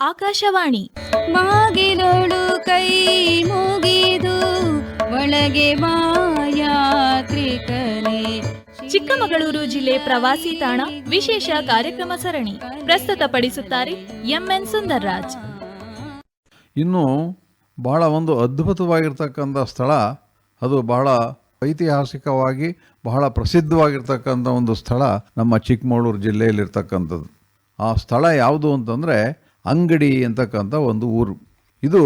ಆಕಾಶವಾಣಿ ಬಾಗಿಲೊಳು ಕೈ ಮುಗಿದು ಒಳಗೆ ಬಾ ಯಾತ್ರಿಕನೇ. ಚಿಕ್ಕಮಗಳೂರು ಜಿಲ್ಲೆ ಪ್ರವಾಸಿ ತಾಣ ವಿಶೇಷ ಕಾರ್ಯಕ್ರಮ ಸರಣಿ ಪ್ರಸ್ತುತಪಡಿಸುತ್ತಾರೆ ಎಂಎನ್ ಸುಂದರ್ರಾಜ್. ಇನ್ನು ಬಹಳ ಒಂದು ಅದ್ಭುತವಾಗಿರ್ತಕ್ಕಂಥ ಸ್ಥಳ, ಅದು ಬಹಳ ಐತಿಹಾಸಿಕವಾಗಿ ಬಹಳ ಪ್ರಸಿದ್ಧವಾಗಿರ್ತಕ್ಕಂಥ ಒಂದು ಸ್ಥಳ ನಮ್ಮ ಚಿಕ್ಕಮಗಳೂರು ಜಿಲ್ಲೆಯಲ್ಲಿರ್ತಕ್ಕಂಥದ್ದು. ಆ ಸ್ಥಳ ಯಾವುದು ಅಂತಂದರೆ ಅಂಗಡಿ ಅಂತಕ್ಕಂಥ ಒಂದು ಊರು. ಇದು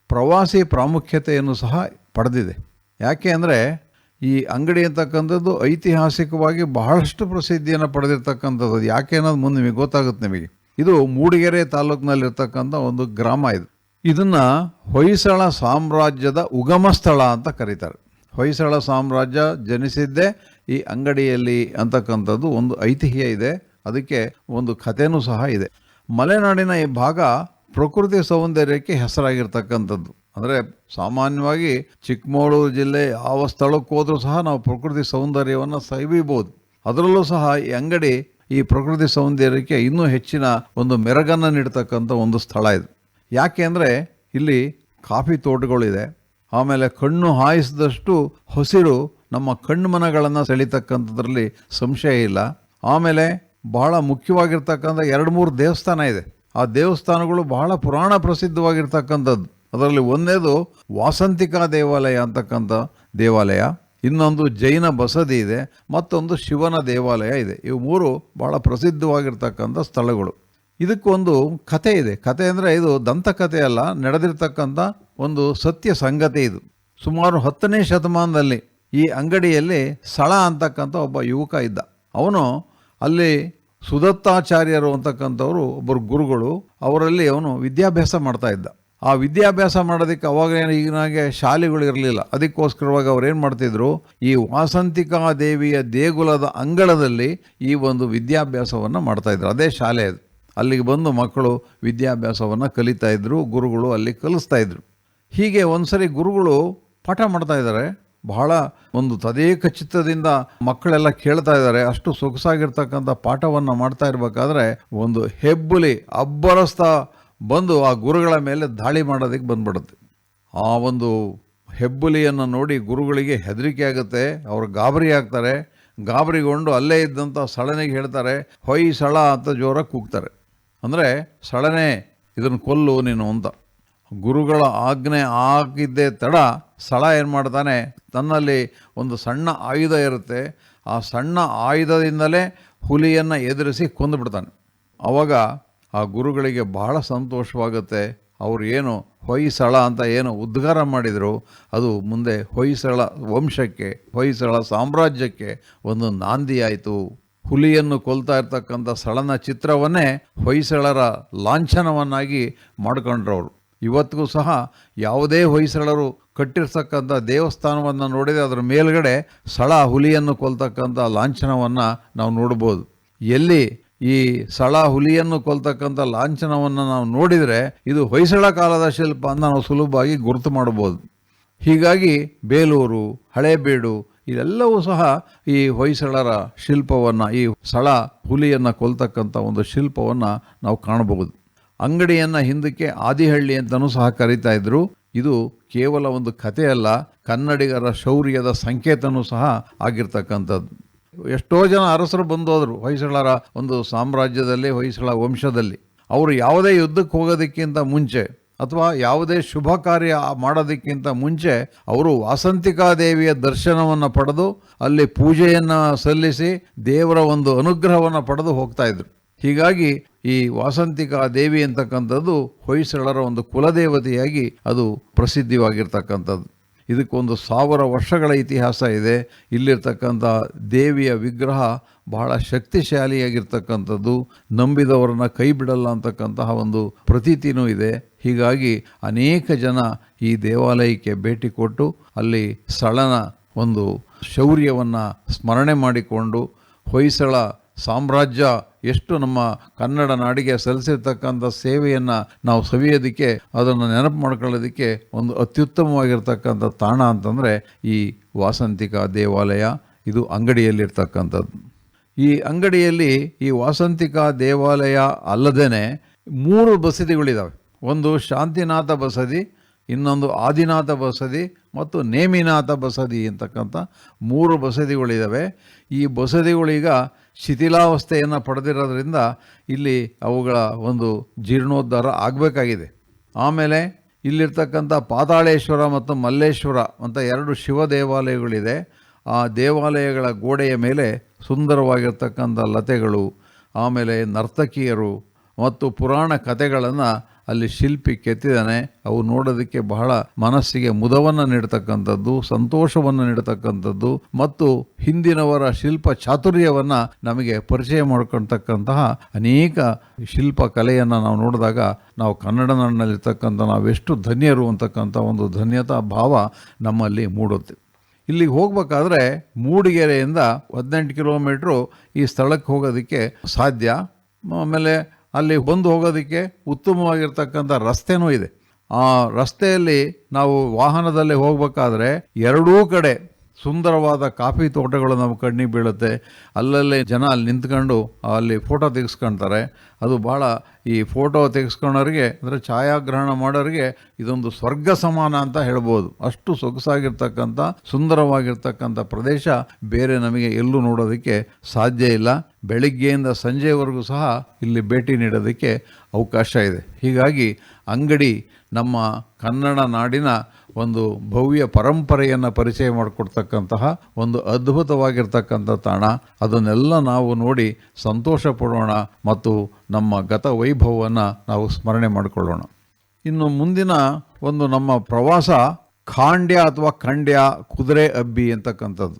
ಪ್ರವಾಸಿ ಪ್ರಾಮುಖ್ಯತೆಯನ್ನು ಸಹ ಪಡೆದಿದೆ. ಯಾಕೆ ಅಂದರೆ ಈ ಅಂಗಡಿ ಅಂತಕ್ಕಂಥದ್ದು ಐತಿಹಾಸಿಕವಾಗಿ ಬಹಳಷ್ಟು ಪ್ರಸಿದ್ಧಿಯನ್ನು ಪಡೆದಿರ್ತಕ್ಕಂಥದ್ದು. ಯಾಕೆ ಅನ್ನೋದು ಮುಂದೆ ನಿಮಗೆ ಗೊತ್ತಾಗುತ್ತೆ. ನಿಮಗೆ ಇದು ಮೂಡಿಗೆರೆ ತಾಲೂಕಿನಲ್ಲಿರ್ತಕ್ಕಂಥ ಒಂದು ಗ್ರಾಮ. ಇದನ್ನು ಹೊಯ್ಸಳ ಸಾಮ್ರಾಜ್ಯದ ಉಗಮ ಸ್ಥಳ ಅಂತ ಕರೀತಾರೆ. ಹೊಯ್ಸಳ ಸಾಮ್ರಾಜ್ಯ ಜನಿಸಿದ್ದೇ ಈ ಅಂಗಡಿಯಲ್ಲಿ ಅಂತಕ್ಕಂಥದ್ದು ಒಂದು ಐತಿಹ್ಯ ಇದೆ. ಅದಕ್ಕೆ ಒಂದು ಕಥೆನೂ ಸಹ ಇದೆ. ಮಲೆನಾಡಿನ ಈ ಭಾಗ ಪ್ರಕೃತಿ ಸೌಂದರ್ಯಕ್ಕೆ ಹೆಸರಾಗಿರ್ತಕ್ಕಂಥದ್ದು. ಅಂದರೆ ಸಾಮಾನ್ಯವಾಗಿ ಚಿಕ್ಕಮಗಳೂರು ಜಿಲ್ಲೆ ಯಾವ ಸ್ಥಳಕ್ಕೆ ಹೋದರೂ ಸಹ ನಾವು ಪ್ರಕೃತಿ ಸೌಂದರ್ಯವನ್ನು ಸವಿಬೋದು. ಅದರಲ್ಲೂ ಸಹ ಈ ಅಂಗಡಿ ಈ ಪ್ರಕೃತಿ ಸೌಂದರ್ಯಕ್ಕೆ ಇನ್ನೂ ಹೆಚ್ಚಿನ ಒಂದು ಮೆರಗನ್ನು ನೀಡ್ತಕ್ಕಂಥ ಒಂದು ಸ್ಥಳ ಇದು. ಯಾಕೆ ಅಂದರೆ ಇಲ್ಲಿ ಕಾಫಿ ತೋಟಗಳಿದೆ. ಆಮೇಲೆ ಕಣ್ಣು ಹಾಯಿಸಿದಷ್ಟು ಹಸಿರು ನಮ್ಮ ಕಣ್ಮನಗಳನ್ನು ಸೆಳೀತಕ್ಕಂಥದ್ರಲ್ಲಿ ಸಂಶಯ ಇಲ್ಲ. ಆಮೇಲೆ ಬಹಳ ಮುಖ್ಯವಾಗಿರ್ತಕ್ಕಂಥ 2-3 ದೇವಸ್ಥಾನ ಇದೆ. ಆ ದೇವಸ್ಥಾನಗಳು ಬಹಳ ಪುರಾಣ ಪ್ರಸಿದ್ಧವಾಗಿರ್ತಕ್ಕಂಥದ್ದು. ಅದರಲ್ಲಿ ಒಂದೇದು ವಾಸಂತಿಕಾ ದೇವಾಲಯ ಅಂತಕ್ಕಂಥ ದೇವಾಲಯ, ಇನ್ನೊಂದು ಜೈನ ಬಸದಿ ಇದೆ, ಮತ್ತೊಂದು ಶಿವನ ದೇವಾಲಯ ಇದೆ. ಇವು 3 ಬಹಳ ಪ್ರಸಿದ್ಧವಾಗಿರ್ತಕ್ಕಂಥ ಸ್ಥಳಗಳು. ಇದಕ್ಕೊಂದು ಕತೆ ಇದೆ. ಕತೆ ಅಂದರೆ ಇದು ದಂತಕಥೆ ಅಲ್ಲ, ನಡೆದಿರ್ತಕ್ಕಂಥ ಒಂದು ಸತ್ಯ ಸಂಗತಿ ಇದು. ಸುಮಾರು 10ನೇ ಶತಮಾನದಲ್ಲಿ ಈ ಅಂಗಡಿಯಲ್ಲಿ ಸಳ ಅಂತಕ್ಕಂಥ ಒಬ್ಬ ಯುವಕ ಇದ್ದ. ಅವನು ಅಲ್ಲಿ ಸುದತ್ತಾಚಾರ್ಯರು ಅಂತಕ್ಕಂಥವ್ರು ಒಬ್ಬರು ಗುರುಗಳು, ಅವರಲ್ಲಿ ಅವನು ವಿದ್ಯಾಭ್ಯಾಸ ಮಾಡ್ತಾ ಇದ್ದ. ಆ ವಿದ್ಯಾಭ್ಯಾಸ ಮಾಡೋದಕ್ಕೆ ಅವಾಗೇನು ಈಗಿನಾಗೆ ಶಾಲೆಗಳು ಇರಲಿಲ್ಲ. ಅದಕ್ಕೋಸ್ಕರವಾಗಿ ಅವ್ರು ಏನು ಮಾಡ್ತಿದ್ರು, ಈ ವಾಸಂತಿಕಾ ದೇವಿಯ ದೇಗುಲದ ಅಂಗಳದಲ್ಲಿ ಈ ಒಂದು ವಿದ್ಯಾಭ್ಯಾಸವನ್ನು ಮಾಡ್ತಾಯಿದ್ರು. ಅದೇ ಶಾಲೆ ಅದು. ಅಲ್ಲಿಗೆ ಬಂದು ಮಕ್ಕಳು ವಿದ್ಯಾಭ್ಯಾಸವನ್ನು ಕಲಿತಾ ಇದ್ರು, ಗುರುಗಳು ಅಲ್ಲಿ ಕಲಿಸ್ತಾ ಇದ್ರು. ಹೀಗೆ ಒಂದ್ಸರಿ ಗುರುಗಳು ಪಾಠ ಮಾಡ್ತಾ ಇದ್ದಾರೆ. ಬಹಳ ಒಂದು ತದೇಕ ಚಿತ್ತದಿಂದ ಮಕ್ಕಳೆಲ್ಲ ಕೇಳ್ತಾ ಇದ್ದಾರೆ. ಅಷ್ಟು ಸೊಗಸಾಗಿರ್ತಕ್ಕಂಥ ಪಾಠವನ್ನು ಮಾಡ್ತಾ ಇರಬೇಕಾದ್ರೆ ಒಂದು ಹೆಬ್ಬುಲಿ ಅಬ್ಬರಸ್ತಾ ಬಂದು ಆ ಗುರುಗಳ ಮೇಲೆ ದಾಳಿ ಮಾಡೋದಕ್ಕೆ ಬಂದ್ಬಿಡುತ್ತೆ. ಆ ಒಂದು ಹೆಬ್ಬುಲಿಯನ್ನು ನೋಡಿ ಗುರುಗಳಿಗೆ ಹೆದರಿಕೆ ಆಗುತ್ತೆ. ಅವರು ಗಾಬರಿ ಆಗ್ತಾರೆ. ಗಾಬರಿಗೊಂಡು ಅಲ್ಲೇ ಇದ್ದಂಥ ಸಳನಿಗೆ ಹೇಳ್ತಾರೆ, ಹೊಯ್ ಸಳ ಅಂತ ಜೋರಾಗಿ ಕೂಗ್ತಾರೆ. ಅಂದರೆ ಸಳನೆ ಇದನ್ನು ಕೊಲ್ಲು ನೀನು ಅಂತ. ಗುರುಗಳ ಆಜ್ಞೆ ಆಗಿದ್ದೇ ತಡ ಸಳ ಏನು ಮಾಡ್ತಾನೆ, ತನ್ನಲ್ಲಿ ಒಂದು ಸಣ್ಣ ಆಯುಧ ಇರುತ್ತೆ. ಆ ಸಣ್ಣ ಆಯುಧದಿಂದಲೇ ಹುಲಿಯನ್ನು ಎದುರಿಸಿ ಕೊಂದುಬಿಡ್ತಾನೆ. ಆವಾಗ ಆ ಗುರುಗಳಿಗೆ ಬಹಳ ಸಂತೋಷವಾಗುತ್ತೆ. ಅವರು ಏನು ಹೊಯ್ಸಳ ಅಂತ ಏನು ಉದ್ಗಾರ ಮಾಡಿದರು, ಅದು ಮುಂದೆ ಹೊಯ್ಸಳ ವಂಶಕ್ಕೆ, ಹೊಯ್ಸಳ ಸಾಮ್ರಾಜ್ಯಕ್ಕೆ ಒಂದು ನಾಂದಿಯಾಯಿತು. ಹುಲಿಯನ್ನು ಕೊಲ್ತಾ ಇರ್ತಕ್ಕಂಥ ಸಳನ ಚಿತ್ರವನ್ನೇ ಹೊಯ್ಸಳರ ಲಾಂಛನವನ್ನಾಗಿ ಮಾಡ್ಕೊಂಡ್ರವರು. ಇವತ್ತಿಗೂ ಸಹ ಯಾವುದೇ ಹೊಯ್ಸಳರು ಕಟ್ಟಿರ್ತಕ್ಕಂಥ ದೇವಸ್ಥಾನವನ್ನು ನೋಡಿದರೆ ಅದರ ಮೇಲ್ಗಡೆ ಸಳ ಹುಲಿಯನ್ನು ಕೊಲ್ತಕ್ಕಂಥ ಲಾಂಛನವನ್ನು ನಾವು ನೋಡ್ಬೋದು. ಎಲ್ಲಿ ಈ ಸಳ ಹುಲಿಯನ್ನು ಕೊಲ್ತಕ್ಕಂಥ ಲಾಂಛನವನ್ನು ನಾವು ನೋಡಿದರೆ ಇದು ಹೊಯ್ಸಳ ಕಾಲದ ಶಿಲ್ಪ ಅಂತ ನಾವು ಸುಲಭವಾಗಿ ಗುರುತು ಮಾಡ್ಬೋದು. ಹೀಗಾಗಿ ಬೇಲೂರು, ಹಳೇಬೀಡು ಇದೆಲ್ಲವೂ ಸಹ ಈ ಹೊಯ್ಸಳರ ಶಿಲ್ಪವನ್ನು, ಈ ಸಳ ಹುಲಿಯನ್ನು ಕೊಲ್ತಕ್ಕಂಥ ಒಂದು ಶಿಲ್ಪವನ್ನು ನಾವು ಕಾಣಬಹುದು. ಅಂಗಡಿಯನ್ನು ಹಿಂದಕ್ಕೆ ಆದಿಹಳ್ಳಿ ಅಂತಲೂ ಸಹ ಕರೀತಾ ಇದ್ರು. ಇದು ಕೇವಲ ಒಂದು ಕಥೆ ಅಲ್ಲ, ಕನ್ನಡಿಗರ ಶೌರ್ಯದ ಸಂಕೇತನೂ ಸಹ ಆಗಿರ್ತಕ್ಕಂಥದ್ದು. ಎಷ್ಟೋ ಜನ ಅರಸರು ಬಂದೋದ್ರು ಹೊಯ್ಸಳರ ಒಂದು ಸಾಮ್ರಾಜ್ಯದಲ್ಲಿ, ಹೊಯ್ಸಳ ವಂಶದಲ್ಲಿ. ಅವರು ಯಾವುದೇ ಯುದ್ಧಕ್ಕೆ ಹೋಗೋದಕ್ಕಿಂತ ಮುಂಚೆ ಅಥವಾ ಯಾವುದೇ ಶುಭ ಕಾರ್ಯ ಮಾಡೋದಕ್ಕಿಂತ ಮುಂಚೆ ಅವರು ವಾಸಂತಿಕಾ ದೇವಿಯ ದರ್ಶನವನ್ನು ಪಡೆದು ಅಲ್ಲಿ ಪೂಜೆಯನ್ನು ಸಲ್ಲಿಸಿ ದೇವರ ಒಂದು ಅನುಗ್ರಹವನ್ನು ಪಡೆದು ಹೋಗ್ತಾ ಇದ್ರು. ಹೀಗಾಗಿ ಈ ವಾಸಂತಿಕಾ ದೇವಿ ಅಂತಕ್ಕಂಥದ್ದು ಹೊಯ್ಸಳರ ಒಂದು ಕುಲದೇವತೆಯಾಗಿ ಅದು ಪ್ರಸಿದ್ಧವಾಗಿರ್ತಕ್ಕಂಥದ್ದು. ಇದಕ್ಕೊಂದು 1000 ವರ್ಷಗಳ ಇತಿಹಾಸ ಇದೆ. ಇಲ್ಲಿರ್ತಕ್ಕಂಥ ದೇವಿಯ ವಿಗ್ರಹ ಬಹಳ ಶಕ್ತಿಶಾಲಿಯಾಗಿರ್ತಕ್ಕಂಥದ್ದು. ನಂಬಿದವರನ್ನು ಕೈ ಬಿಡಲ್ಲ ಅಂತಕ್ಕಂತಹ ಒಂದು ಪ್ರತೀತಿನೂ ಇದೆ. ಹೀಗಾಗಿ ಅನೇಕ ಜನ ಈ ದೇವಾಲಯಕ್ಕೆ ಭೇಟಿ ಕೊಟ್ಟು ಅಲ್ಲಿ ಸಳನ ಒಂದು ಶೌರ್ಯವನ್ನು ಸ್ಮರಣೆ ಮಾಡಿಕೊಂಡು ಹೊಯ್ಸಳ ಸಾಮ್ರಾಜ್ಯ ಎಷ್ಟು ನಮ್ಮ ಕನ್ನಡ ನಾಡಿಗೆ ಸಲ್ಲಿಸಿರ್ತಕ್ಕಂಥ ಸೇವೆಯನ್ನು ನಾವು ಸವಿಯೋದಕ್ಕೆ, ಅದನ್ನು ನೆನಪು ಮಾಡ್ಕೊಳ್ಳೋದಕ್ಕೆ ಒಂದು ಅತ್ಯುತ್ತಮವಾಗಿರ್ತಕ್ಕಂಥ ತಾಣ ಅಂತಂದರೆ ಈ ವಾಸಂತಿಕಾ ದೇವಾಲಯ. ಇದು ಅಂಗಡಿಯಲ್ಲಿರ್ತಕ್ಕಂಥದ್ದು. ಈ ಅಂಗಡಿಯಲ್ಲಿ ಈ ವಾಸಂತಿಕಾ ದೇವಾಲಯ ಅಲ್ಲದೇ 3 ಬಸದಿಗಳಿದ್ದಾವೆ. ಒಂದು ಶಾಂತಿನಾಥ ಬಸದಿ, ಇನ್ನೊಂದು ಆದಿನಾಥ ಬಸದಿ ಮತ್ತು ನೇಮಿನಾಥ ಬಸದಿ ಅಂತಕ್ಕಂಥ 3 ಬಸದಿಗಳಿದ್ದಾವೆ. ಈ ಬಸದಿಗಳೀಗ ಶಿಥಿಲಾವಸ್ಥೆಯನ್ನು ಪಡೆದಿರೋದ್ರಿಂದ ಇಲ್ಲಿ ಅವುಗಳ ಒಂದು ಜೀರ್ಣೋದ್ಧಾರ ಆಗಬೇಕಾಗಿದೆ. ಆಮೇಲೆ ಇಲ್ಲಿರ್ತಕ್ಕಂಥ ಪಾತಾಳೇಶ್ವರ ಮತ್ತು ಮಲ್ಲೇಶ್ವರ ಅಂತ 2 ಶಿವ ದೇವಾಲಯಗಳಿದೆ. ಆ ದೇವಾಲಯಗಳ ಗೋಡೆಯ ಮೇಲೆ ಸುಂದರವಾಗಿರ್ತಕ್ಕಂಥ ಲತೆಗಳು, ಆಮೇಲೆ ನರ್ತಕಿಯರು ಮತ್ತು ಪುರಾಣ ಕಥೆಗಳನ್ನು ಅಲ್ಲಿ ಶಿಲ್ಪಿ ಕೆತ್ತಿದ್ದಾನೆ. ಅವು ನೋಡೋದಕ್ಕೆ ಬಹಳ ಮನಸ್ಸಿಗೆ ಮುದವನ್ನು ನೀಡ್ತಕ್ಕಂಥದ್ದು, ಸಂತೋಷವನ್ನು ನೀಡ್ತಕ್ಕಂಥದ್ದು ಮತ್ತು ಹಿಂದಿನವರ ಶಿಲ್ಪ ಚಾತುರ್ಯವನ್ನು ನಮಗೆ ಪರಿಚಯ ಮಾಡ್ಕೊಳ್ತಕ್ಕಂತಹ ಅನೇಕ ಶಿಲ್ಪ ಕಲೆಯನ್ನು ನಾವು ನೋಡಿದಾಗ ನಾವು ಕನ್ನಡ ನಾಡಿನಲ್ಲಿರ್ತಕ್ಕಂಥ ನಾವೆಷ್ಟು ಧನ್ಯರು ಅಂತಕ್ಕಂಥ ಒಂದು ಧನ್ಯತಾ ಭಾವ ನಮ್ಮಲ್ಲಿ ಮೂಡುತ್ತೆ. ಇಲ್ಲಿಗೆ ಹೋಗಬೇಕಾದ್ರೆ ಮೂಡಿಗೆರೆಯಿಂದ 18 ಕಿಲೋಮೀಟ್ರು ಈ ಸ್ಥಳಕ್ಕೆ ಹೋಗೋದಕ್ಕೆ ಸಾಧ್ಯ. ಆಮೇಲೆ ಅಲ್ಲಿ ಬಂದು ಹೋಗೋದಕ್ಕೆ ಉತ್ತಮವಾಗಿರ್ತಕ್ಕಂಥ ರಸ್ತೆನೂ ಇದೆ. ಆ ರಸ್ತೆಯಲ್ಲಿ ನಾವು ವಾಹನದಲ್ಲಿ ಹೋಗಬೇಕಾದ್ರೆ ಎರಡೂ ಕಡೆ ಸುಂದರವಾದ ಕಾಫಿ ತೋಟಗಳು ನಮ್ಮ ಕಣ್ಣಿಗೆ ಬೀಳುತ್ತೆ. ಅಲ್ಲಲ್ಲಿ ಜನ ಅಲ್ಲಿ ನಿಂತ್ಕೊಂಡು ಅಲ್ಲಿ ಫೋಟೋ ತೆಗೆಸ್ಕೊಳ್ತಾರೆ. ಅದು ಭಾಳ ಈ ಫೋಟೋ ತೆಗೆಸ್ಕೊಳ್ಳೋರಿಗೆ ಅಂದರೆ ಛಾಯಾಗ್ರಹಣ ಮಾಡೋರಿಗೆ ಇದೊಂದು ಸ್ವರ್ಗ ಸಮಾನ ಅಂತ ಹೇಳ್ಬೋದು. ಅಷ್ಟು ಸೊಗಸಾಗಿರ್ತಕ್ಕಂಥ ಸುಂದರವಾಗಿರ್ತಕ್ಕಂಥ ಪ್ರದೇಶ ಬೇರೆ ನಮಗೆ ಎಲ್ಲೂ ನೋಡೋದಕ್ಕೆ ಸಾಧ್ಯ ಇಲ್ಲ. ಬೆಳಿಗ್ಗೆಯಿಂದ ಸಂಜೆವರೆಗೂ ಸಹ ಇಲ್ಲಿ ಭೇಟಿ ನೀಡೋದಕ್ಕೆ ಅವಕಾಶ ಇದೆ. ಹೀಗಾಗಿ ಅಂಗಡಿ ನಮ್ಮ ಕನ್ನಡ ನಾಡಿನ ಒಂದು ಭವ್ಯ ಪರಂಪರೆಯನ್ನು ಪರಿಚಯ ಮಾಡಿಕೊಡ್ತಕ್ಕಂತಹ ಒಂದು ಅದ್ಭುತವಾಗಿರ್ತಕ್ಕಂಥ ತಾಣ. ಅದನ್ನೆಲ್ಲ ನಾವು ನೋಡಿ ಸಂತೋಷ ಪಡೋಣ ಮತ್ತು ನಮ್ಮ ಗತ ವೈಭವವನ್ನು ನಾವು ಸ್ಮರಣೆ ಮಾಡಿಕೊಳ್ಳೋಣ. ಇನ್ನು ಮುಂದಿನ ಒಂದು ನಮ್ಮ ಪ್ರವಾಸ ಖಾಂಡ್ಯ ಅಥವಾ ಖಂಡ್ಯ ಕುದುರೆ ಅಬ್ಬಿ ಅಂತಕ್ಕಂಥದ್ದು.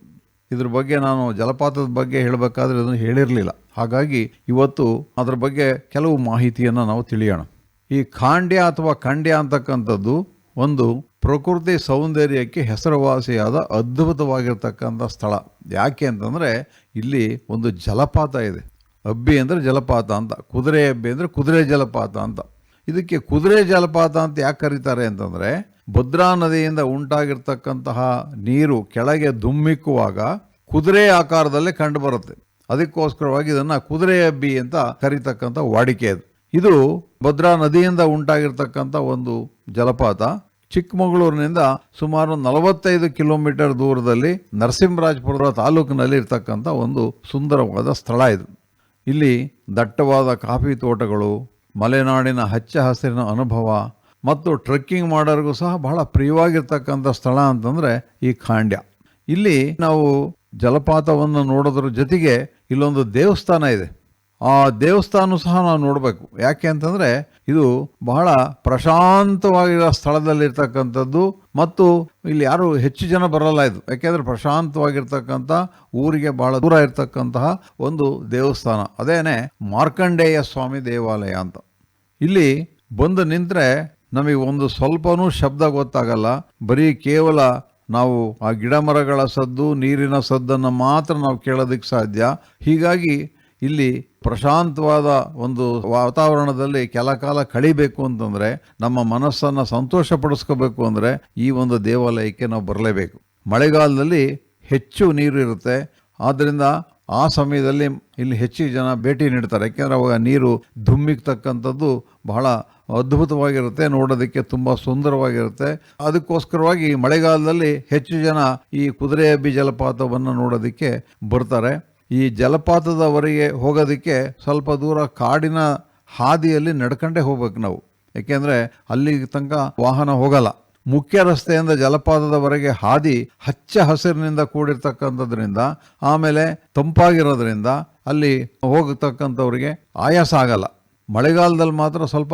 ಇದ್ರ ಬಗ್ಗೆ ನಾನು ಜಲಪಾತದ ಬಗ್ಗೆ ಹೇಳಬೇಕಾದ್ರೆ ಅದನ್ನು ಹೇಳಿರಲಿಲ್ಲ. ಹಾಗಾಗಿ ಇವತ್ತು ಅದರ ಬಗ್ಗೆ ಕೆಲವು ಮಾಹಿತಿಯನ್ನು ನಾವು ತಿಳಿಯೋಣ. ಈ ಖಾಂಡ್ಯ ಅಥವಾ ಖಂಡ್ಯ ಅಂತಕ್ಕಂಥದ್ದು ಒಂದು ಪ್ರಕೃತಿ ಸೌಂದರ್ಯಕ್ಕೆ ಹೆಸರುವಾಸಿಯಾದ ಅದ್ಭುತವಾಗಿರ್ತಕ್ಕಂಥ ಸ್ಥಳ. ಯಾಕೆ ಅಂತಂದರೆ ಇಲ್ಲಿ ಒಂದು ಜಲಪಾತ ಇದೆ. ಅಬ್ಬಿ ಅಂದರೆ ಜಲಪಾತ ಅಂತ, ಕುದುರೆ ಅಬ್ಬಿ ಅಂದರೆ ಕುದುರೆ ಜಲಪಾತ ಅಂತ. ಇದಕ್ಕೆ ಕುದುರೆ ಜಲಪಾತ ಅಂತ ಯಾಕೆ ಕರೀತಾರೆ ಅಂತಂದರೆ ಭದ್ರಾ ನದಿಯಿಂದ ಉಂಟಾಗಿರ್ತಕ್ಕಂತಹ ನೀರು ಕೆಳಗೆ ಧುಮ್ಮಿಕ್ಕುವಾಗ ಕುದುರೆ ಆಕಾರದಲ್ಲೇ ಕಂಡು ಬರುತ್ತೆ. ಅದಕ್ಕೋಸ್ಕರವಾಗಿ ಇದನ್ನು ಕುದುರೆ ಅಬ್ಬಿ ಅಂತ ಕರೀತಕ್ಕಂಥ ವಾಡಿಕೆ ಅದು. ಇದು ಭದ್ರಾ ನದಿಯಿಂದ ಉಂಟಾಗಿರ್ತಕ್ಕಂಥ ಒಂದು ಜಲಪಾತ. ಚಿಕ್ಕಮಗಳೂರಿನಿಂದ ಸುಮಾರು 45 ಕಿಲೋಮೀಟರ್ ದೂರದಲ್ಲಿ ನರಸಿಂಹರಾಜಪುರ ತಾಲೂಕಿನಲ್ಲಿ ಇರ್ತಕ್ಕಂಥ ಒಂದು ಸುಂದರವಾದ ಸ್ಥಳ ಇದು. ಇಲ್ಲಿ ದಟ್ಟವಾದ ಕಾಫಿ ತೋಟಗಳು, ಮಲೆನಾಡಿನ ಹಚ್ಚ ಹಸಿರಿನ ಅನುಭವ ಮತ್ತು ಟ್ರೆಕ್ಕಿಂಗ್ ಮಾಡೋರಿಗೂ ಸಹ ಬಹಳ ಪ್ರಿಯವಾಗಿರ್ತಕ್ಕಂಥ ಸ್ಥಳ ಅಂತಂದರೆ ಈ ಖಾಂಡ್ಯ. ಇಲ್ಲಿ ನಾವು ಜಲಪಾತವನ್ನು ನೋಡೋದ್ರ ಜೊತೆಗೆ ಇಲ್ಲೊಂದು ದೇವಸ್ಥಾನ ಇದೆ. ಆ ದೇವಸ್ಥಾನ ಸಹ ನಾವು ನೋಡಬೇಕು. ಯಾಕೆ ಅಂತಂದರೆ ಇದು ಬಹಳ ಪ್ರಶಾಂತವಾಗಿರೋ ಸ್ಥಳದಲ್ಲಿರ್ತಕ್ಕಂಥದ್ದು ಮತ್ತು ಇಲ್ಲಿ ಯಾರು ಹೆಚ್ಚು ಜನ ಬರಲ್ಲ. ಇದು ಯಾಕೆಂದರೆ ಪ್ರಶಾಂತವಾಗಿರ್ತಕ್ಕಂಥ ಊರಿಗೆ ಬಹಳ ದೂರ ಇರ್ತಕ್ಕಂತಹ ಒಂದು ದೇವಸ್ಥಾನ. ಅದೇನೆ ಮಾರ್ಕಂಡೇಯ ಸ್ವಾಮಿ ದೇವಾಲಯ ಅಂತ. ಇಲ್ಲಿ ಬಂದು ನಿಂತರೆ ನಮಗೆ ಒಂದು ಸ್ವಲ್ಪನೂ ಶಬ್ದ ಗೊತ್ತಾಗಲ್ಲ. ಬರೀ ಕೇವಲ ನಾವು ಆ ಗಿಡ ಮರಗಳ ಸದ್ದು, ನೀರಿನ ಸದ್ದನ್ನು ಮಾತ್ರ ನಾವು ಕೇಳೋದಕ್ಕೆ ಸಾಧ್ಯ. ಹೀಗಾಗಿ ಇಲ್ಲಿ ಪ್ರಶಾಂತವಾದ ಒಂದು ವಾತಾವರಣದಲ್ಲಿ ಕೆಲ ಕಾಲ ಕಳಿಬೇಕು ಅಂತಂದರೆ, ನಮ್ಮ ಮನಸ್ಸನ್ನು ಸಂತೋಷಪಡಿಸ್ಕೋಬೇಕು ಅಂದರೆ ಈ ಒಂದು ದೇವಾಲಯಕ್ಕೆ ನಾವು ಬರಲೇಬೇಕು. ಮಳೆಗಾಲದಲ್ಲಿ ಹೆಚ್ಚು ನೀರು ಇರುತ್ತೆ. ಆದ್ದರಿಂದ ಆ ಸಮಯದಲ್ಲಿ ಇಲ್ಲಿ ಹೆಚ್ಚು ಜನ ಭೇಟಿ ನೀಡ್ತಾರೆ. ಯಾಕೆಂದರೆ ಅವಾಗ ನೀರು ಧುಮ್ಮಿಕ್ತಕ್ಕಂಥದ್ದು ಬಹಳ ಅದ್ಭುತವಾಗಿರುತ್ತೆ, ನೋಡೋದಕ್ಕೆ ತುಂಬ ಸುಂದರವಾಗಿರುತ್ತೆ. ಅದಕ್ಕೋಸ್ಕರವಾಗಿ ಮಳೆಗಾಲದಲ್ಲಿ ಹೆಚ್ಚು ಜನ ಈ ಕುದುರೆ ಅಬ್ಬಿ ಜಲಪಾತವನ್ನು ನೋಡೋದಕ್ಕೆ ಬರ್ತಾರೆ. ಈ ಜಲಪಾತದವರೆಗೆ ಹೋಗೋದಕ್ಕೆ ಸ್ವಲ್ಪ ದೂರ ಕಾಡಿನ ಹಾದಿಯಲ್ಲಿ ನಡ್ಕೊಂಡೇ ಹೋಗ್ಬೇಕು ನಾವು. ಯಾಕೆಂದರೆ ಅಲ್ಲಿ ತನಕ ವಾಹನ ಹೋಗಲ್ಲ. ಮುಖ್ಯ ರಸ್ತೆಯಿಂದ ಜಲಪಾತದವರೆಗೆ ಹಾದಿ ಹಚ್ಚ ಹಸಿರಿನಿಂದ ಕೂಡಿರ್ತಕ್ಕಂಥದ್ರಿಂದ, ಆಮೇಲೆ ತಂಪಾಗಿರೋದ್ರಿಂದ ಅಲ್ಲಿ ಹೋಗತಕ್ಕಂಥವ್ರಿಗೆ ಆಯಾಸ ಆಗಲ್ಲ. ಮಳೆಗಾಲದಲ್ಲಿ ಮಾತ್ರ ಸ್ವಲ್ಪ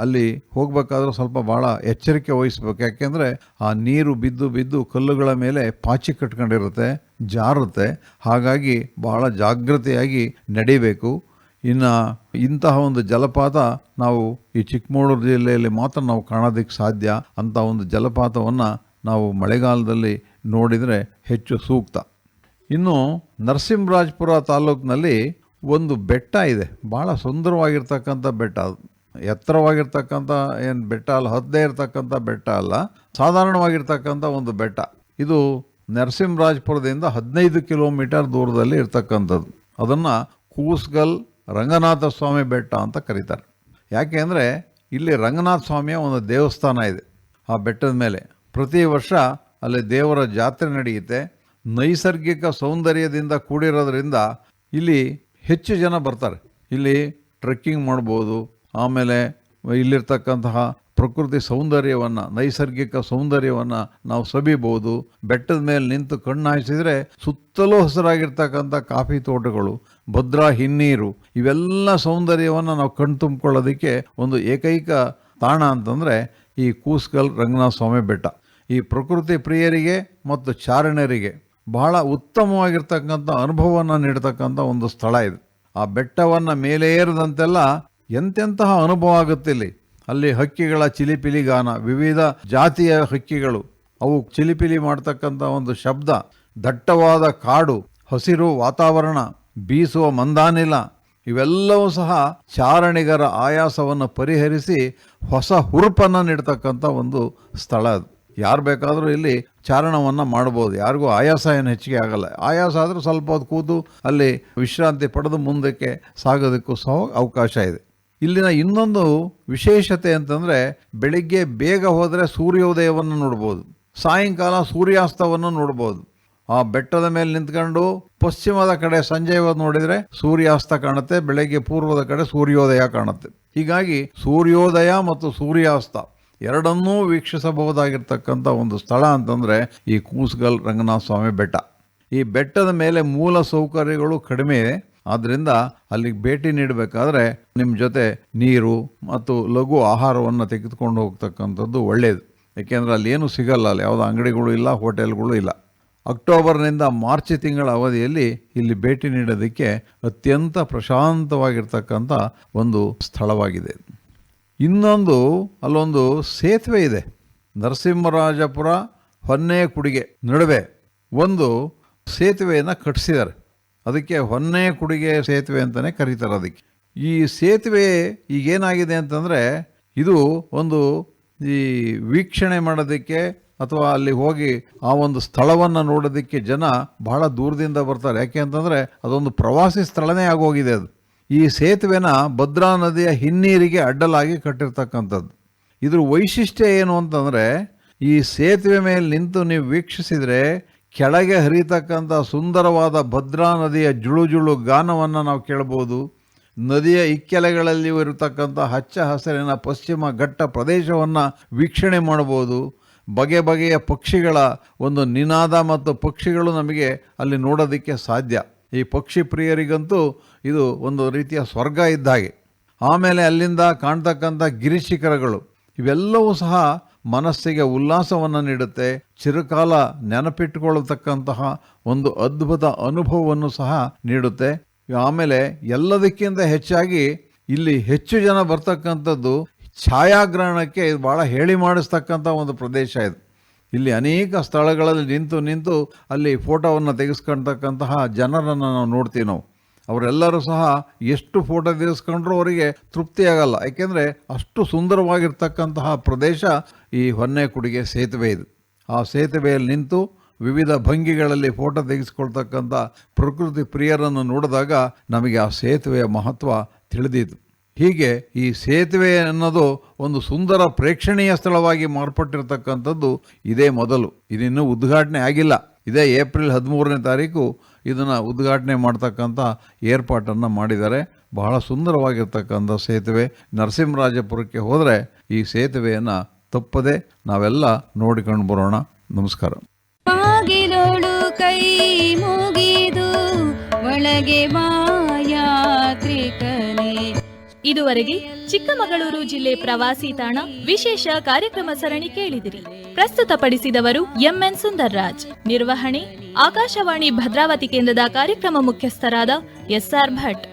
ಅಲ್ಲಿ ಹೋಗಬೇಕಾದ್ರೂ ಸ್ವಲ್ಪ ಭಾಳ ಎಚ್ಚರಿಕೆ ವಹಿಸ್ಬೇಕು. ಯಾಕೆಂದರೆ ಆ ನೀರು ಬಿದ್ದು ಬಿದ್ದು ಕಲ್ಲುಗಳ ಮೇಲೆ ಪಾಚಿ ಕಟ್ಕೊಂಡಿರುತ್ತೆ, ಜಾರುತ್ತೆ. ಹಾಗಾಗಿ ಬಹಳ ಜಾಗೃತೆಯಾಗಿ ನಡಿಬೇಕು. ಇನ್ನು ಇಂತಹ ಒಂದು ಜಲಪಾತ ನಾವು ಈ ಚಿಕ್ಕಮಗಳೂರು ಜಿಲ್ಲೆಯಲ್ಲಿ ಮಾತ್ರ ನಾವು ಕಾಣೋದಕ್ಕೆ ಸಾಧ್ಯ. ಅಂಥ ಒಂದು ಜಲಪಾತವನ್ನು ನಾವು ಮಳೆಗಾಲದಲ್ಲಿ ನೋಡಿದರೆ ಹೆಚ್ಚು ಸೂಕ್ತ. ಇನ್ನು ನರಸಿಂಹರಾಜಪುರ ತಾಲೂಕಿನಲ್ಲಿ ಒಂದು ಬೆಟ್ಟ ಇದೆ, ಭಾಳ ಸುಂದರವಾಗಿರ್ತಕ್ಕಂಥ ಬೆಟ್ಟ. ಅದು ಎತ್ತರವಾಗಿರ್ತಕ್ಕಂಥ ಏನು ಬೆಟ್ಟ ಅಲ್ಲ, ಹದ್ದೇ ಇರ್ತಕ್ಕಂಥ ಬೆಟ್ಟ ಅಲ್ಲ, ಸಾಧಾರಣವಾಗಿರ್ತಕ್ಕಂಥ ಒಂದು ಬೆಟ್ಟ. ಇದು ನರಸಿಂಹರಾಜಪುರದಿಂದ 15 ಕಿಲೋಮೀಟರ್ ದೂರದಲ್ಲಿ ಇರ್ತಕ್ಕಂಥದ್ದು. ಅದನ್ನು ಕೂಸ್ಗಲ್ ರಂಗನಾಥ ಸ್ವಾಮಿ ಬೆಟ್ಟ ಅಂತ ಕರೀತಾರೆ. ಯಾಕೆ ಅಂದರೆ ಇಲ್ಲಿ ರಂಗನಾಥ ಸ್ವಾಮಿಯ ಒಂದು ದೇವಸ್ಥಾನ ಇದೆ ಆ ಬೆಟ್ಟದ ಮೇಲೆ. ಪ್ರತಿ ವರ್ಷ ಅಲ್ಲಿ ದೇವರ ಜಾತ್ರೆ ನಡೆಯುತ್ತೆ. ನೈಸರ್ಗಿಕ ಸೌಂದರ್ಯದಿಂದ ಕೂಡಿರೋದ್ರಿಂದ ಇಲ್ಲಿ ಹೆಚ್ಚು ಜನ ಬರ್ತಾರೆ. ಇಲ್ಲಿ ಟ್ರೆಕ್ಕಿಂಗ್ ಮಾಡ್ಬೋದು, ಆಮೇಲೆ ಇಲ್ಲಿರ್ತಕ್ಕಂತಹ ಪ್ರಕೃತಿ ಸೌಂದರ್ಯವನ್ನು, ನೈಸರ್ಗಿಕ ಸೌಂದರ್ಯವನ್ನು ನಾವು ಸವಿಬೋದು. ಬೆಟ್ಟದ ಮೇಲೆ ನಿಂತು ಕಣ್ಣು ಹಾಯಿಸಿದರೆ ಸುತ್ತಲೂ ಹಸಿರಾಗಿರ್ತಕ್ಕಂಥ ಕಾಫಿ ತೋಟಗಳು, ಭದ್ರಾ ಹಿನ್ನೀರು, ಇವೆಲ್ಲ ಸೌಂದರ್ಯವನ್ನು ನಾವು ಕಣ್ಣು ತುಂಬಿಕೊಳ್ಳೋದಕ್ಕೆ ಒಂದು ಏಕೈಕ ತಾಣ ಅಂತಂದರೆ ಈ ಕೂಸ್ಕಲ್ ರಂಗನಾಥ ಸ್ವಾಮಿ ಬೆಟ್ಟ. ಈ ಪ್ರಕೃತಿ ಪ್ರಿಯರಿಗೆ ಮತ್ತು ಚಾರಣರಿಗೆ ಬಹಳ ಉತ್ತಮವಾಗಿರ್ತಕ್ಕಂಥ ಅನುಭವವನ್ನು ನೀಡ್ತಕ್ಕಂಥ ಒಂದು ಸ್ಥಳ ಇದು. ಆ ಬೆಟ್ಟವನ್ನು ಮೇಲೆ ಏರಿದಂತೆಲ್ಲ ಎಂತೆಂತಹ ಅನುಭವ ಆಗುತ್ತೆ ಇಲ್ಲಿ. ಅಲ್ಲಿ ಹಕ್ಕಿಗಳ ಚಿಲಿಪಿಲಿ ಗಾನ, ವಿವಿಧ ಜಾತಿಯ ಹಕ್ಕಿಗಳು, ಅವು ಚಿಲಿಪಿಲಿ ಮಾಡ್ತಕ್ಕಂಥ ಒಂದು ಶಬ್ದ, ದಟ್ಟವಾದ ಕಾಡು, ಹಸಿರು ವಾತಾವರಣ, ಬೀಸುವ ಮಂದಾನಿಲ, ಇವೆಲ್ಲವೂ ಸಹ ಚಾರಣಿಗರ ಆಯಾಸವನ್ನು ಪರಿಹರಿಸಿ ಹೊಸ ಹುರುಪನ್ನು ನೀಡ್ತಕ್ಕಂಥ ಒಂದು ಸ್ಥಳ ಅದು. ಯಾರು ಬೇಕಾದರೂ ಇಲ್ಲಿ ಚಾರಣವನ್ನು ಮಾಡ್ಬೋದು. ಯಾರಿಗೂ ಆಯಾಸ ಏನು ಹೆಚ್ಚಿಗೆ ಆಗಲ್ಲ. ಆಯಾಸ ಆದರೂ ಸ್ವಲ್ಪ ಹೊತ್ತು ಕೂತು ಅಲ್ಲಿ ವಿಶ್ರಾಂತಿ ಪಡೆದು ಮುಂದಕ್ಕೆ ಸಾಗೋದಕ್ಕೂ ಸಹ ಅವಕಾಶ ಇದೆ. ಇಲ್ಲಿನ ಇನ್ನೊಂದು ವಿಶೇಷತೆ ಅಂತಂದರೆ ಬೆಳಿಗ್ಗೆ ಬೇಗ ಹೋದರೆ ಸೂರ್ಯೋದಯವನ್ನು ನೋಡ್ಬೋದು, ಸಾಯಂಕಾಲ ಸೂರ್ಯಾಸ್ತವನ್ನು ನೋಡ್ಬೋದು. ಆ ಬೆಟ್ಟದ ಮೇಲೆ ನಿಂತ್ಕೊಂಡು ಪಶ್ಚಿಮದ ಕಡೆ ಸಂಜೆ ಹೊತ್ತು ನೋಡಿದರೆ ಸೂರ್ಯಾಸ್ತ ಕಾಣುತ್ತೆ, ಬೆಳಗ್ಗೆ ಪೂರ್ವದ ಕಡೆ ಸೂರ್ಯೋದಯ ಕಾಣುತ್ತೆ. ಹೀಗಾಗಿ ಸೂರ್ಯೋದಯ ಮತ್ತು ಸೂರ್ಯಾಸ್ತ ಎರಡನ್ನೂ ವೀಕ್ಷಿಸಬಹುದಾಗಿರ್ತಕ್ಕಂಥ ಒಂದು ಸ್ಥಳ ಅಂತಂದರೆ ಈ ಕೂಸ್ಗಲ್ ರಂಗನಾಥ ಸ್ವಾಮಿ ಬೆಟ್ಟ. ಈ ಬೆಟ್ಟದ ಮೇಲೆ ಮೂಲ ಸೌಕರ್ಯಗಳು ಕಡಿಮೆ, ಆದ್ದರಿಂದ ಅಲ್ಲಿಗೆ ಭೇಟಿ ನೀಡಬೇಕಾದ್ರೆ ನಿಮ್ಮ ಜೊತೆ ನೀರು ಮತ್ತು ಲಘು ಆಹಾರವನ್ನು ತೆಗೆದುಕೊಂಡು ಹೋಗ್ತಕ್ಕಂಥದ್ದು ಒಳ್ಳೆಯದು. ಏಕೆಂದರೆ ಅಲ್ಲಿ ಏನೂ ಸಿಗಲ್ಲ, ಅಲ್ಲಿ ಯಾವುದೋ ಅಂಗಡಿಗಳು ಇಲ್ಲ, ಹೋಟೆಲ್ಗಳು ಇಲ್ಲ. ಅಕ್ಟೋಬರ್ನಿಂದ ಮಾರ್ಚ್ ತಿಂಗಳ ಅವಧಿಯಲ್ಲಿ ಇಲ್ಲಿ ಭೇಟಿ ನೀಡೋದಕ್ಕೆ ಅತ್ಯಂತ ಪ್ರಶಾಂತವಾಗಿರ್ತಕ್ಕಂಥ ಒಂದು ಸ್ಥಳವಾಗಿದೆ. ಇನ್ನೊಂದು ಅಲ್ಲೊಂದು ಸೇತುವೆ ಇದೆ. ನರಸಿಂಹರಾಜಪುರ ಹೊನ್ನೇಕುಡಿಗೆ ನಡುವೆ ಒಂದು ಸೇತುವೆಯನ್ನು ಕಟ್ಟಿಸಿದ್ದಾರೆ. ಅದಕ್ಕೆ ಹೊನ್ನೇಕುಡಿಗೆ ಸೇತುವೆ ಅಂತಲೇ ಕರೀತಾರೆ. ಅದಕ್ಕೆ ಈ ಸೇತುವೆ ಈಗೇನಾಗಿದೆ ಅಂತಂದರೆ ಇದು ಒಂದು ಈ ವೀಕ್ಷಣೆ ಮಾಡೋದಕ್ಕೆ ಅಥವಾ ಅಲ್ಲಿ ಹೋಗಿ ಆ ಒಂದು ಸ್ಥಳವನ್ನು ನೋಡೋದಕ್ಕೆ ಜನ ಬಹಳ ದೂರದಿಂದ ಬರ್ತಾರೆ. ಯಾಕೆ ಅಂತಂದರೆ ಅದೊಂದು ಪ್ರವಾಸಿ ಸ್ಥಳನೇ ಆಗೋಗಿದೆ ಅದು. ಈ ಸೇತುವೆನ ಭದ್ರಾ ನದಿಯ ಹಿನ್ನೀರಿಗೆ ಅಡ್ಡಲಾಗಿ ಕಟ್ಟಿರ್ತಕ್ಕಂಥದ್ದು. ಇದ್ರ ವೈಶಿಷ್ಟ್ಯ ಏನು ಅಂತಂದರೆ ಈ ಸೇತುವೆ ಮೇಲೆ ನಿಂತು ನೀವು ವೀಕ್ಷಿಸಿದರೆ ಕೆಳಗೆ ಹರಿತಕ್ಕಂಥ ಸುಂದರವಾದ ಭದ್ರಾ ನದಿಯ ಜುಳು ಜುಳು ಗಾನವನ್ನು ನಾವು ಕೇಳ್ಬೋದು. ನದಿಯ ಇಕ್ಕೆಲೆಗಳಲ್ಲಿ ಇರತಕ್ಕಂಥ ಹಚ್ಚ ಹಸಿರಿನ ಪಶ್ಚಿಮ ಘಟ್ಟ ಪ್ರದೇಶವನ್ನು ವೀಕ್ಷಣೆ ಮಾಡ್ಬೋದು. ಬಗೆ ಬಗೆಯ ಪಕ್ಷಿಗಳ ಒಂದು ನಿನಾದ ಮತ್ತು ಪಕ್ಷಿಗಳು ನಮಗೆ ಅಲ್ಲಿ ನೋಡೋದಕ್ಕೆ ಸಾಧ್ಯ. ಈ ಪಕ್ಷಿ ಪ್ರಿಯರಿಗಂತೂ ಇದು ಒಂದು ರೀತಿಯ ಸ್ವರ್ಗ ಇದ್ದ ಹಾಗೆ. ಆಮೇಲೆ ಅಲ್ಲಿಂದ ಕಾಣ್ತಕ್ಕಂಥ ಗಿರಿಶಿಖರಗಳು ಇವೆಲ್ಲವೂ ಸಹ ಮನಸ್ಸಿಗೆ ಉಲ್ಲಾಸವನ್ನು ನೀಡುತ್ತೆ. ಚಿರಕಾಲ ನೆನಪಿಟ್ಟುಕೊಳ್ಳತಕ್ಕಂತಹ ಒಂದು ಅದ್ಭುತ ಅನುಭವವನ್ನು ಸಹ ನೀಡುತ್ತೆ. ಆಮೇಲೆ ಎಲ್ಲದಕ್ಕಿಂತ ಹೆಚ್ಚಾಗಿ ಇಲ್ಲಿ ಹೆಚ್ಚು ಜನ ಬರ್ತಕ್ಕಂಥದ್ದು ಛಾಯಾಗ್ರಹಣಕ್ಕೆ. ಇದು ಭಾಳ ಹೇಳಿ ಮಾಡಿಸ್ತಕ್ಕಂಥ ಒಂದು ಪ್ರದೇಶ ಇದು. ಇಲ್ಲಿ ಅನೇಕ ಸ್ಥಳಗಳಲ್ಲಿ ನಿಂತು ಅಲ್ಲಿ ಫೋಟೋವನ್ನು ತೆಗೆಸ್ಕೊಳ್ತಕ್ಕಂತಹ ಜನರನ್ನು ನಾವು ನೋಡ್ತೀವಿ. ಅವರೆಲ್ಲರೂ ಸಹ ಎಷ್ಟು ಫೋಟೋ ತೆಗೆಸ್ಕೊಂಡ್ರೂ ಅವರಿಗೆ ತೃಪ್ತಿಯಾಗಲ್ಲ. ಯಾಕೆಂದರೆ ಅಷ್ಟು ಸುಂದರವಾಗಿರ್ತಕ್ಕಂತಹ ಪ್ರದೇಶ ಈ ಹೊನ್ನೇಕುಡಿಗೆ ಸೇತುವೆ ಇದು. ಆ ಸೇತುವೆಯಲ್ಲಿ ನಿಂತು ವಿವಿಧ ಭಂಗಿಗಳಲ್ಲಿ ಫೋಟೋ ತೆಗೆಸ್ಕೊಳ್ತಕ್ಕಂಥ ಪ್ರಕೃತಿ ಪ್ರಿಯರನ್ನು ನೋಡಿದಾಗ ನಮಗೆ ಆ ಸೇತುವೆಯ ಮಹತ್ವ ತಿಳಿದಿತ್ತು. ಹೀಗೆ ಈ ಸೇತುವೆ ಅನ್ನೋದು ಒಂದು ಸುಂದರ ಪ್ರೇಕ್ಷಣೀಯ ಸ್ಥಳವಾಗಿ ಮಾರ್ಪಟ್ಟಿರ್ತಕ್ಕಂಥದ್ದು ಇದೇ ಮೊದಲು. ಇದಿನ್ನೂ ಉದ್ಘಾಟನೆ ಆಗಿಲ್ಲ. ಇದೇ ಏಪ್ರಿಲ್ 13ನೇ ತಾರೀಕು ಇದನ್ನು ಉದ್ಘಾಟನೆ ಮಾಡ್ತಕ್ಕಂಥ ಏರ್ಪಾಟನ್ನು ಮಾಡಿದ್ದಾರೆ. ಬಹಳ ಸುಂದರವಾಗಿರ್ತಕ್ಕಂಥ ಸೇತುವೆ. ನರಸಿಂಹರಾಜಪುರಕ್ಕೆ ಹೋದರೆ ಈ ಸೇತುವೆಯನ್ನು ತಪ್ಪದೆ ನಾವೆಲ್ಲ ನೋಡಿಕೊಂಡು ಬರೋಣ. ನಮಸ್ಕಾರ. ಬಾಗಿಲೋಳು ಕೈ ಮುಗಿದು ಒಳಗೆ ಬಾ ಯಾತ್ರಿಕನೇ. ಇದುವರೆಗೆ ಚಿಕ್ಕಮಗಳೂರು ಜಿಲ್ಲೆ ಪ್ರವಾಸಿ ತಾಣ ವಿಶೇಷ ಕಾರ್ಯಕ್ರಮ ಸರಣಿ ಕೇಳಿದಿರಿ. ಪ್ರಸ್ತುತಪಡಿಸಿದವರು ಎಂಎನ್ ಸುಂದರ್ರಾಜ್. ನಿರ್ವಹಣೆ ಆಕಾಶವಾಣಿ ಭದ್ರಾವತಿ ಕೇಂದ್ರದ ಕಾರ್ಯಕ್ರಮ ಮುಖ್ಯಸ್ಥರಾದ ಎಸ್ಆರ್ ಭಟ್.